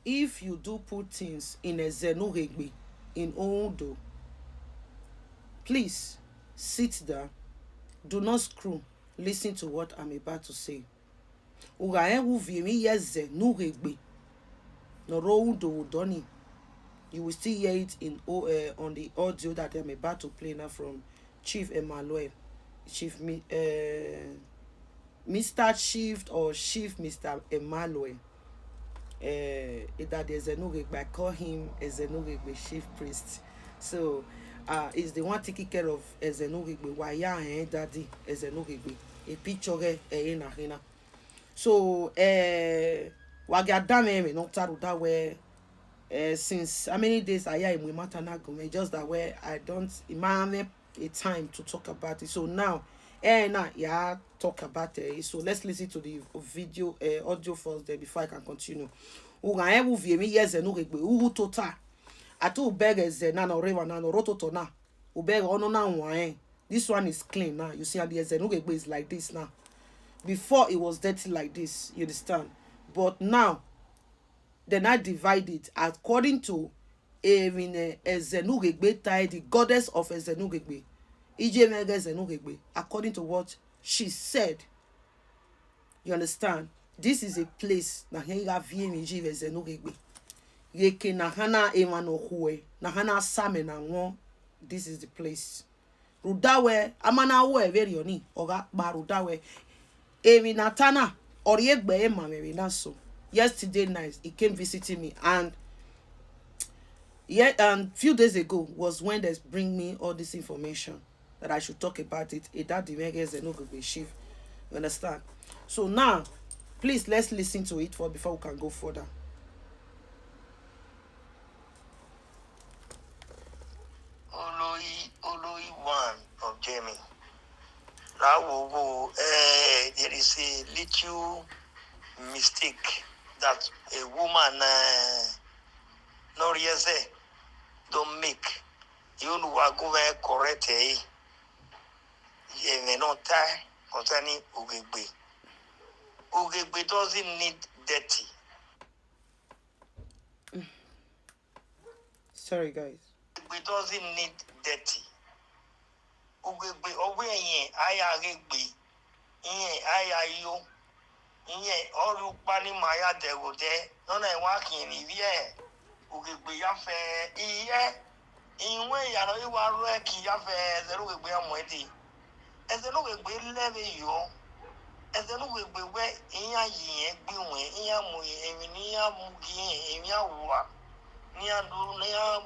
if you do put things in Ezenughegbe in Ondo, please sit down. Do not screw. Listen to what I'm about to say. You will still hear it in on the audio that I'm about to play now from Chief Emmanuel, Mr. Chief or Chief Mr. Emmanuel. That Ezenughegbe, I call him Ezenughegbe Chief Priest. So is the one taking care of Ezenughegbe. Why daddy Ezenughegbe. A picture in a so wagadame me no taru that way since how many days I am with Matanago, just that way I don't imagine a time to talk about it. So now now yeah talk about it. So let's listen to the video audio first there before I can continue. Uga ebu vie mi yes no regbe uhu tota atu beg ze na no rewa na no rototo na ubeg ono na nwan. This one is clean now. You see how the Ezenughegbe is like this now. Before it was dirty like this, you understand? But now they now divide it according to Ezenughegbe, the goddess of Ezenughegbe, Ijemege Ezenughegbe, according to what she said. You understand? This is a place na henga vie miji Ezenughegbe. Yeke na hana emano huwe, na hana same na won. This is the place. Rudawe amana we very oni oga ba rudawe. Emi natana oriegbe ema me naso. Yesterday night he came visiting me, and few days ago was when they bring me all this information that I should talk about it. That the Ezenughegbe chief. You understand? So now, please let's listen to it before we can go further. Oloi one of Jamie. Now we'll go. There is a little mistake that a woman no yes don't make. You know what go very correct you may not tie concerning Ugegbe. Ugegbe doesn't need dirty. Sorry guys. Ugegbe doesn't need dirty. Ugegbe owe ayagegbe ayayo all pani maya degote no na working here Ugegbe ya fe inwe ya no iwa ro ki ya fe Ezenughegbe amwedi Ezenughegbe leve yo Ezenughegbe we iya yin egbiwe iya mu emi ni ya mu gi emi awa ni adu ni ya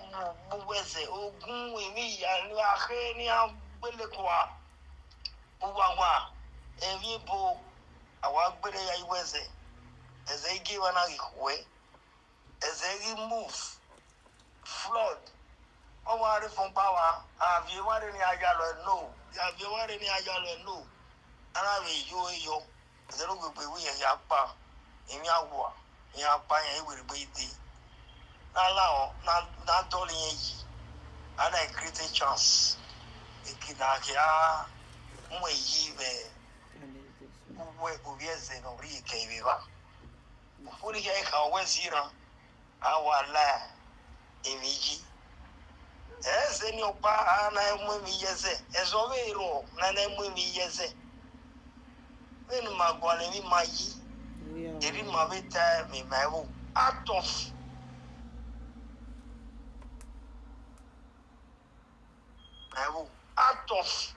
mu wese ogun emi ya ni ahe ni agbele kwa uwa emi bo awa gbere ya iweze Ezegi wana ikwe Ezegi move flood Omari from power have you ware ni ajalo no have you ware ni ajalo no ana we yo Ezenughegbe we ya pa emi awa ya pa yan iwere ide na lao na dole yin yi and I create a chance ikinakia mwe yi be we ubieze no ri ke viva ufuri ke ka wezira awala emiji ni opa ana mwe mi yeze ezovero na mwe mi yeze when magwale mi mayi eri mabeta mi mawo out of out of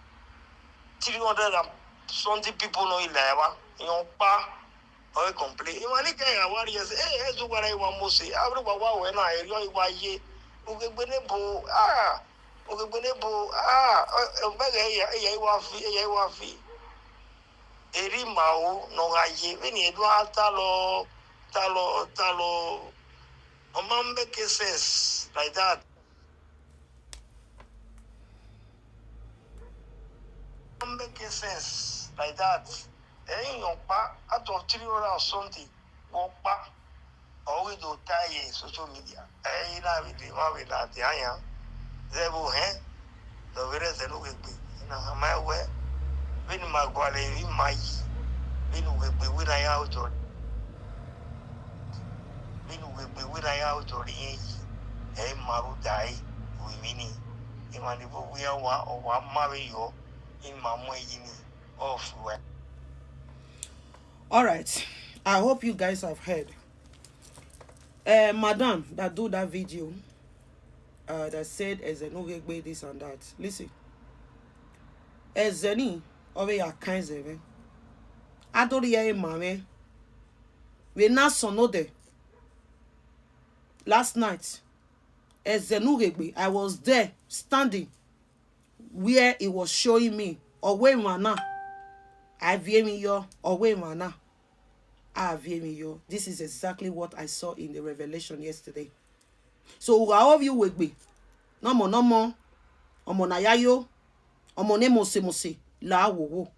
320 people no ileva yon pa o complete imani ke ya wari yes ezu gwara iwa mose abru gwa we na eri iwa ye Ugegbe ne bo mbege ya iwa fi eri mawo no gaye we ni edu talo o man make sense like that. Make sense like that. Yon pa out of 300 or something, walk pa or we do tie social media. Na with that aya. Zebu the very Ezenughegbe. Na my way. When my gwale in my when we na ya auto. When we out or ye, a maru die, we meaning. In one we are one or one Mario in Mamma off. All right, I hope you guys have heard. Madam that do that video, that said Ezenughegbe this and that. Listen, Ezeni over your kinds of I don't hear mame. We not sonode. Last night, Ezenughegbe, I was there standing where it was showing me. Owe mana, I view me yo. Owe mana, I view me yo. This is exactly what I saw in the revelation yesterday. So how of you will be? No more, omo na yayo, omo ne mose la wo.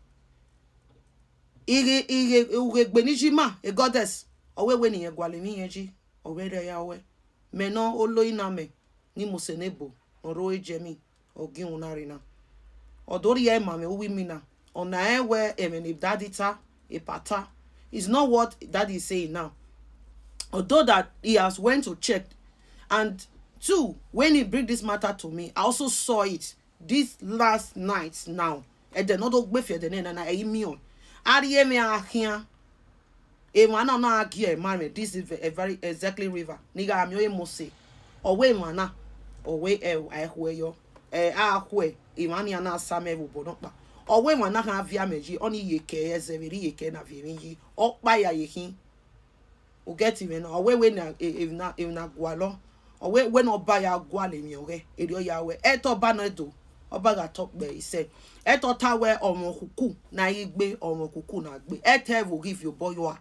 Ige ugegbe nijima a goddess. Owe we ni egwale mi yeji. Owe re yawe. Meno olo iname ni mose nebo. Oro ejemi ogi unarina. Odori ye mame uwi mina. Ona ewe emeni dadita e pata. It's not what daddy is saying now. Although that he has went to check, and two, when he bring this matter to me, I also saw it this last night now. And then not gbefe the nena na emion. Ariye me ahia. E mana na agie mame. This is a very exactly river. Niga amyo e mose. Owe mana. Owe ahwe yo. Ahwe. Imani ana same vubo nokpa. Owe mana ha via meji. Oni yeke ezeveri yeke na viemeji. Okpa ya yekin. O get even owe na if na gwalo. Owe when oba ya gwale mi ore. Erio yawe. Eto ba no do. Oba ga talk be he said. Eto tawe omo kuku na igbe omo kuku na gbe. Ete will give you boy you are.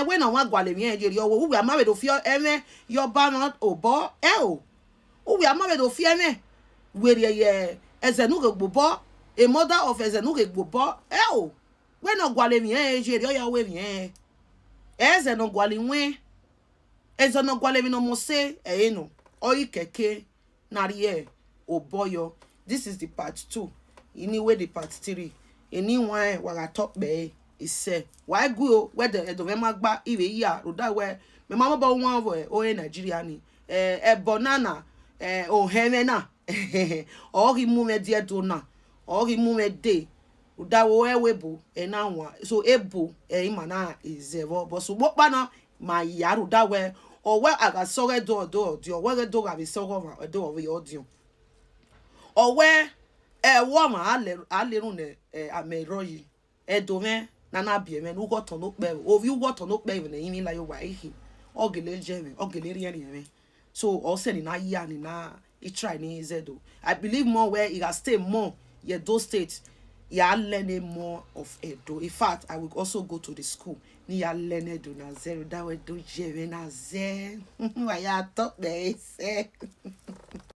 When on wa gwale mi ejeri owo we are married to fear eme your ba not obo we are married to fear me. Where ye Ezenughegbe bo a mother of Ezenughegbe bo when on gwale mi ejeri oya we mi Ezenughegbe we Ezenughegbe no mo say no oyi keke nariye oboyo. This is the part 2. Anyway, the part 3. Anyone where talk be is say why go where the magba iwe ya roda where me mama ba one boy o Nigeria ni banana o hemena o gi mu me die do na o gi mu me de roda wo ewebo na wa so ebo imana is ever but so what na my ya roda where or where aga sore do where do ga be sore do of your audio or where woman alerun ameroyi edome nana bieme nu got on pe o vi what on pe even yin la yo wa ehi ogele jeme ogele ri eri so o se ni na ya ni na he try ni zedo. I believe more where he has stay more yet those states ya learn more of Edo. In fact, I will also go to the school ni ya learn Edo na zero that we do jeme na ze wa ya talk be say